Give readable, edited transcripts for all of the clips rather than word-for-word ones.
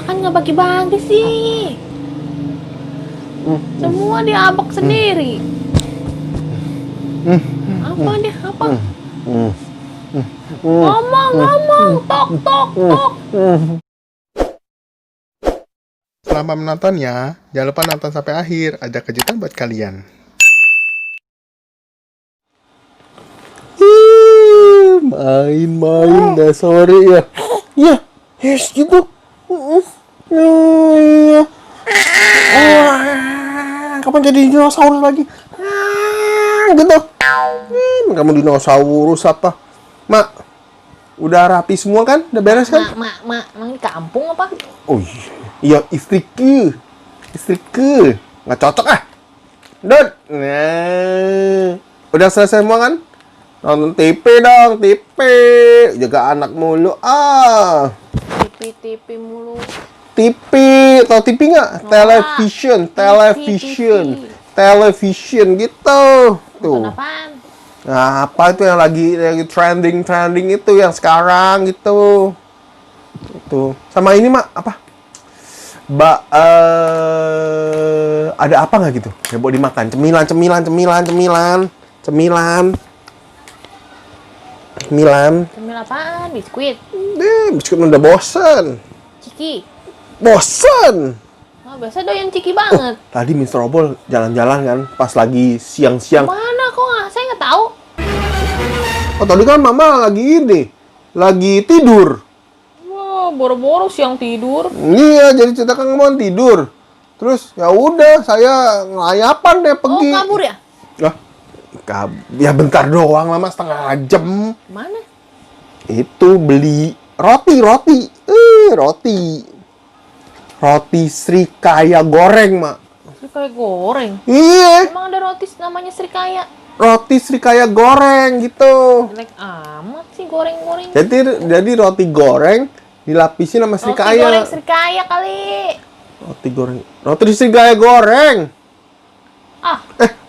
Makan nggak bagi-bagi sih. Semua diabak sendiri. Apa dia? Apa? Ngomong, tok, tok, tok. Selamat menonton ya. Jangan lupa nonton sampai akhir. Ada kejutan buat kalian. Main-main dah sore ya. Ya, yes gitu. Ya. Kapan jadi dinosaurus lagi? Gitu. Kamu dinosaurus apa? Mak, udah rapi semua kan? Udah beres kan? Mak, ini kampung apa? Oh iya, istriku. Nggak cocok ah. Dud. Nah. Udah selesai semua kan? Nonton TV dong, TV. Jaga anak mulu. TV mulu. TV. Tahu TV nggak? Television gitu. Tuh. Nonton apaan? Nah, apa itu yang lagi trending itu yang sekarang gitu. Itu. Sama ini, Mak, apa? Ada apa nggak gitu? Ya buat dimakan. Cemilan. Cemil apaan? Biskuit? Biskuit udah bosen. Ciki? Bosen. Oh, biasa doyan ciki banget. Tadi Mr. Obol jalan-jalan kan, pas lagi siang-siang. Mana kok nggak? Saya nggak tahu. Oh, tadi kan Mama lagi tidur. Wah, boro-boro siang tidur. Iya, jadi cerita kan ngomong tidur. Terus ya udah, saya ngelayapan deh pergi. Oh, kabur ya? Ya bentar doang, Mama, setengah jam. Mana? Itu beli roti. Roti Srikaya goreng, Mak. Srikaya goreng? Iya. Emang ada roti namanya Srikaya? Roti Srikaya goreng gitu. Jelek amat sih goreng-goreng. Jadi roti goreng dilapisin sama Srikaya. Roti goreng Srikaya kali. Roti Srikaya goreng.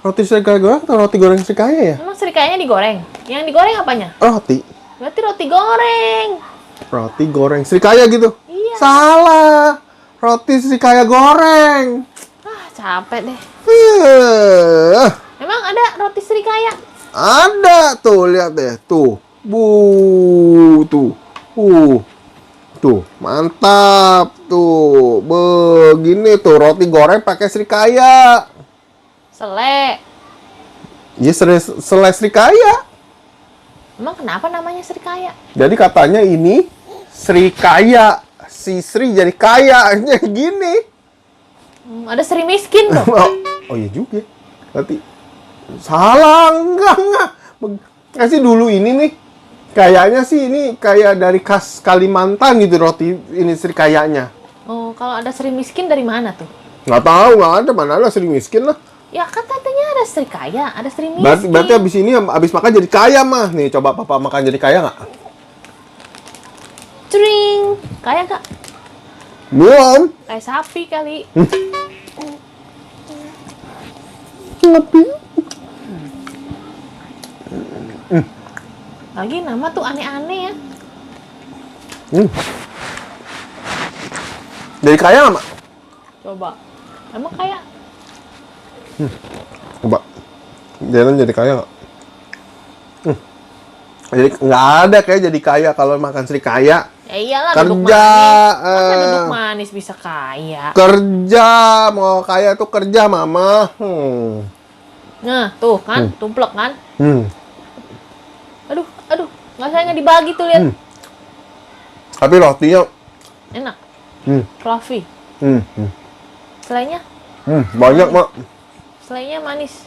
Roti Srikaya goreng atau roti goreng Srikaya ya? Emang Srikayanya digoreng? Yang digoreng apanya? Roti. Berarti roti goreng. Roti goreng Srikaya gitu? Iya. Salah. Roti Srikaya goreng. Capek deh. Eh, Emang ada roti Srikaya? Ada tuh, lihat deh. Tuh. Tuh, mantap. Tuh, begini tuh roti goreng pakai Srikaya. Sele. Iya, selai Srikaya. Emang kenapa namanya Srikaya? Jadi katanya ini Srikaya. Si Sri jadi kaya. Gini. Ada Sri miskin dong. Oh iya juga. Berarti salah, enggak. Kasih dulu ini nih. Kayaknya sih ini kayak dari khas Kalimantan gitu roti ini Srikayanya. Oh, kalau ada Sri miskin dari mana tuh? Nggak tahu, nggak ada. Mana ada Sri miskin lah. Ya kan katanya ada Srikaya, ada Sri miskin. Berarti abis makan jadi kaya mah. Nih coba papa makan jadi kaya nggak? Cring. Kaya gak? Belum. Kayak sapi kali. Sapi. Lagi nama tuh aneh-aneh ya. Jadi kaya nggak, Mak? Coba. Emang kaya? Coba. Jalan jadi kaya nggak? Jadi nggak ada kayak jadi kaya kalau makan Srikaya. Ya iyalah, Kerja, duduk manis. Masa duduk manis bisa kaya? Kerja, mau kaya tuh kerja, Mama. Nah, tuh kan, tumplek kan? Aduh, nggak dibagi tuh, lihat. Tapi rotinya Enak. Fluffy. Selainya? Banyak, Mak. Selainya manis.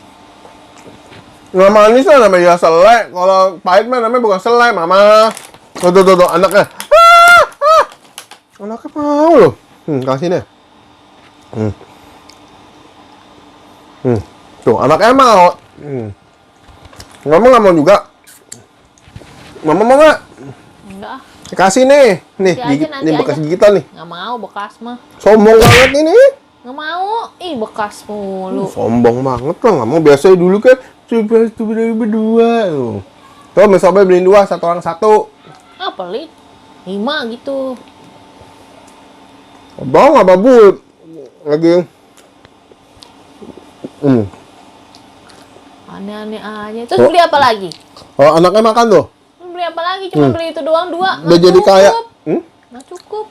Nggak manis lah namanya selai. Kalau pahit mah namanya bukan selai, Mama. Tuh, anaknya. Anaknya mau loh. Kasih deh. Tuh, anaknya mau. Mama nggak mau juga. Mama mau nggak? Enggak. Kasih nih. Nih, Nanti ini bekas aja. gigitan nih. Nggak mau, bekas mah. Sombong banget ini. Nggak mau. Ih, bekas mulu. Sombong banget lah. Nggak mau. Biasanya dulu kan coba berdua. Tuh, misalnya beliin 2, satu orang 1. Pelit. 5 gitu. Abang, apa bu? Lagi. Aneh-aneh aja. Terus beli apa lagi? Oh, anaknya makan tuh. Beli apa lagi? Cuma beli itu doang, 2. Udah jadi kaya. Nggak cukup.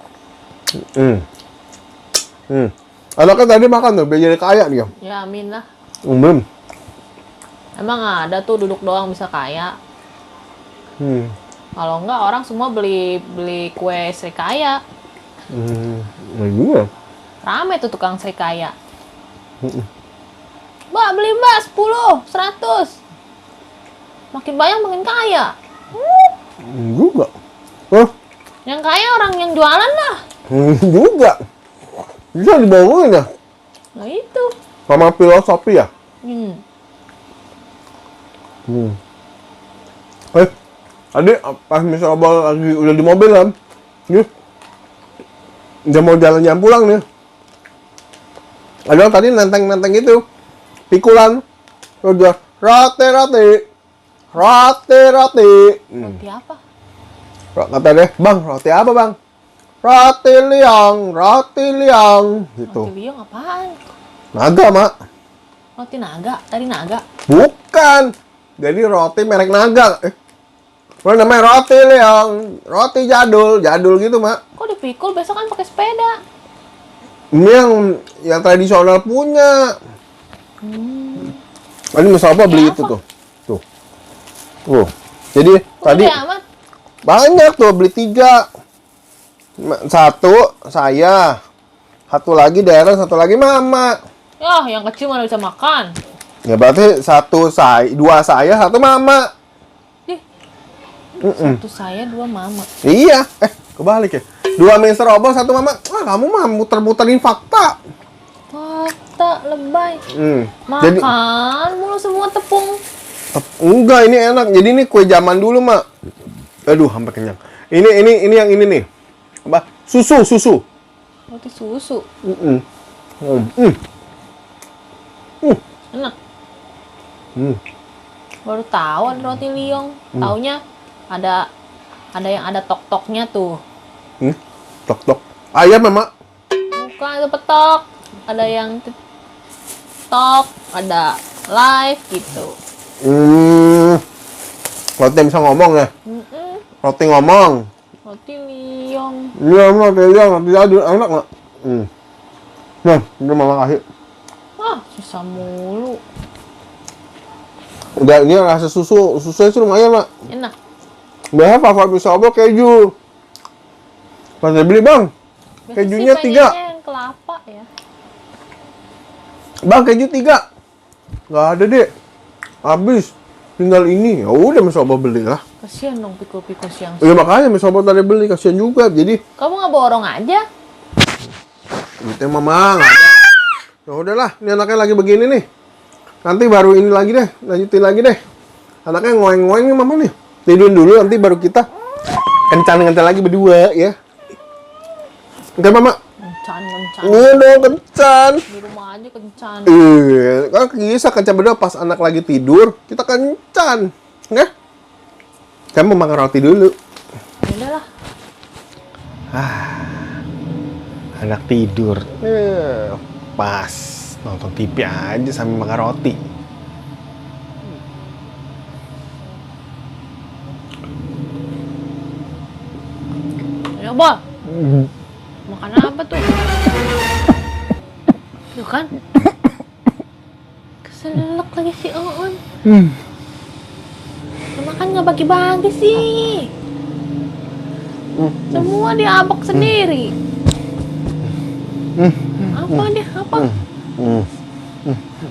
Anaknya tadi makan tuh, biar jadi kaya dia. Ya amin lah. Belum. Emang ada tuh duduk doang bisa kaya. Kalau enggak orang semua beli kue serikaya. Nah juga. Rame tuh tukang serikaya. Mbak beli mbak 10, 100. Makin banyak makin kaya. Juga. Oh, Yang kaya orang yang jualan lah. juga. Bisa dibangun ya. Nah itu. Sama filosofi ya. Adik, pas misal abang lagi udah di mobil kan, nih, udah mau jalan-jalan pulang nih. Ada tadi nenteng-nenteng itu, pikulan, udah roti. Roti apa? Kata deh, bang, roti apa bang? Roti liang, gitu. Roti liang apaan? Naga mak, Roti naga? Dari naga? bukan. Jadi roti merek naga. Mana namanya roti liang, roti jadul gitu mak. Kok dipikul? Besok kan pakai sepeda. Ini yang tradisional punya. Ini misal apa beli Ya, itu apa? tuh. Jadi tadi Gede amat. banyak tuh beli 3. 1 saya, 1 lagi Darren, 1 lagi mama. Yah, yang kecil mana bisa makan? Ya berarti 1 saya, 2 saya, 1 mama. Dih. 1 saya, 2 mama. Iya, kebalik ya. 2 Mister Obos, 1 mama. Kamu mah muter-muterin fakta. Fakta lebay. Jadi Makan mulu semua tepung. enggak, ini enak. Jadi ini kue zaman dulu, Mak. Aduh, hampir kenyang. Ini yang ini nih. Apa? Susu. Roti susu. Enak. Baru tahu ada roti liong. Taunya ada yang ada tok-toknya tuh. Tok. Ayam, Mak. Bukan itu petok. Ada yang tok, ada live gitu. Roti bisa ngomong ya? Roti ngomong. Roti liong. Iya, roti liang, roti jadul, enak nggak? Nah, ini mama kasih. Susah mulu. Udah, ini rasa susunya sih lumayan, Mak. Enak. Biasanya favorit bisa obok keju. Pas beli, Bang. Biasa Kejunya sih 3. pengennya yang kelapa ya. Bang, keju 3. Nggak ada, Dek. Habis. Tinggal ini. Ya udah, Mas Obok beli lah. Kasian dong pikul-pikul siang. Iya, makanya Mas Obok tadi beli. Kasihan juga. Jadi, Kamu nggak borong aja? duitnya mama nggak ada. Ya udahlah, ini anaknya lagi begini nih. Nanti baru ini lagi deh, lanjutin lagi deh. Anaknya ngoeng-ngoeng nih mama nih. Tidurin dulu, nanti baru kita kencan-kencan lagi berdua ya. Oke mama. Kencan. Iya dong, kencan. Di rumah aja kencan. Kan bisa kencan berdua pas anak lagi tidur, kita kencan. Oke? Kamu mau makan roti dulu. Ya udahlah. Anak tidur. Pas nonton TV aja sambil makan roti. Ya, Bol. Makan apa tuh? Tuh kan? Keselak lagi si Oon. Makan nggak bagi-bagi sih. Semua diabak sendiri. Apa dia? Apa?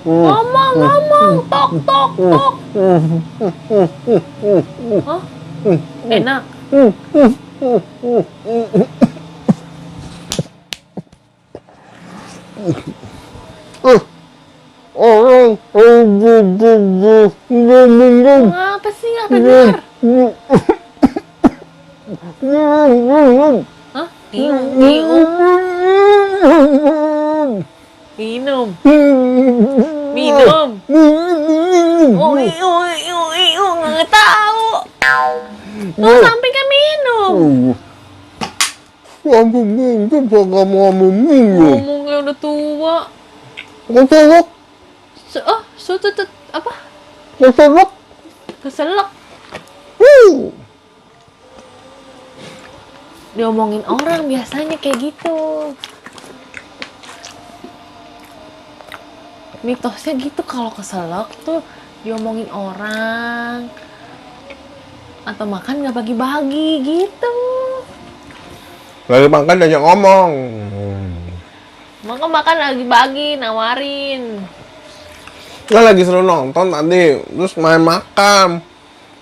Ngomong. Tok. Hah? Enak. Apa sih nggak dengar? Hah? Minum. Nggak tahu. Tuh samping kan minum. Ngomongnya udah tua. Apa? Keselak. Diomongin orang biasanya kayak gitu. Mitosnya gitu kalau keselak tuh diomongin orang. Atau makan nggak bagi-bagi gitu. Lagi makan diajak ngomong. Maka makan lagi bagi, nawarin. Kan lagi seru nonton tadi, terus main makan.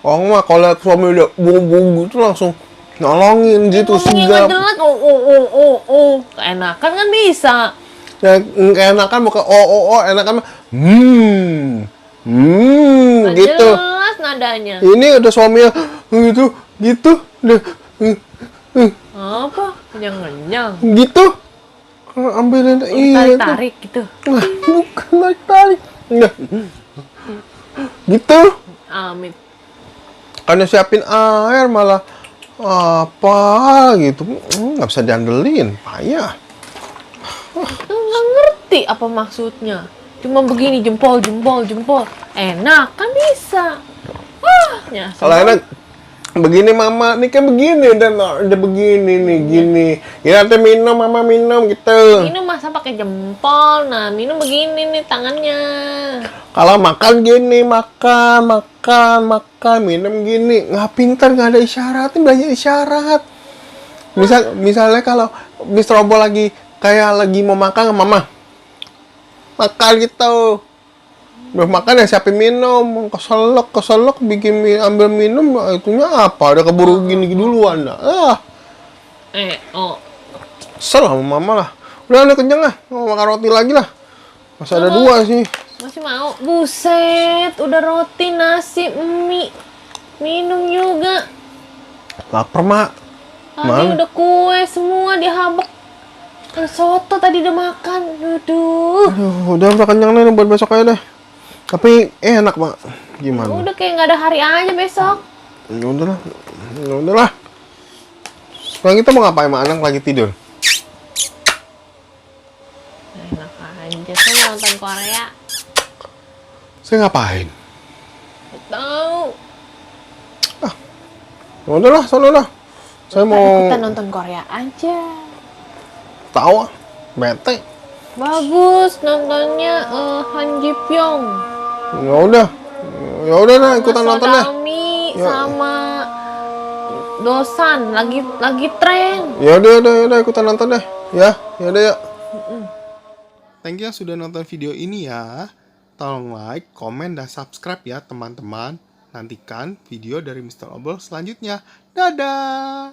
Orang mah kalau lihat suami udah bungu gitu langsung nolongin gitu, Ngomongnya nggak sigap. jelas, keenakan kan bisa. Ya, enakan bukan enakan mah Nggak gitu. jelas nadanya. Ini udah suaminya gitu, udah Apa? Kenyang-kenyang. gitu. Ambilin iya tuh. Tarik-tarik gitu. Nah, bukan tarik. Enggak. Gitu. Amit. Karena siapin air malah apa gitu. Nggak bisa diandelin, payah. Nggak ngerti apa maksudnya. Cuma begini jempol. Enak kan bisa. Ya, Kalau enak begini mama, nih kan begini udah begini nih gini. Ya nanti minum mama minum gitu. minum masa pakai jempol. Nah, minum begini nih tangannya. Kalau makan gini, makan, minum gini. Nggak pintar, nggak ada isyarat, belajar isyarat. Misalnya kalau Mr. Robo lagi mau makan sama mama. Makan gitu. Udah makan ya siapin minum. Keselak ambil minum, itunya apa? Udah keburu gini duluan dah. Kesel sama mama lah. Udah kenyang lah, mau makan roti lagi lah. Masih ada dua sih. Masih mau? Buset, udah roti, nasi, mie. Minum juga. Lapar, Mak. Tadi Mana? udah kue semua dihabek. Soto tadi udah makan. Aduh. Udah kenyang nih buat besok aja deh. Tapi enak, Mak. Gimana? Udah kayak nggak ada hari aja besok. Ya udahlah. Sekarang kita mau ngapain, Mak? Anak lagi tidur. Enak aja. Saya mau nonton Korea. Saya ngapain? Tahu. Ya udahlah, sono lah. Saya mau Ikutan nonton Korea aja. tahu, bete. Bagus nontonnya Han Ji Pyong. Ya udah nah, ikutan nonton deh. Sodami Ya. sama Dosan lagi tren. Ya udah ikutan nonton deh. Ya udah ya. Thank you sudah nonton video ini ya. Tolong like, komen, dan subscribe ya teman-teman. Nantikan video dari Mr. Obel selanjutnya. Dadah!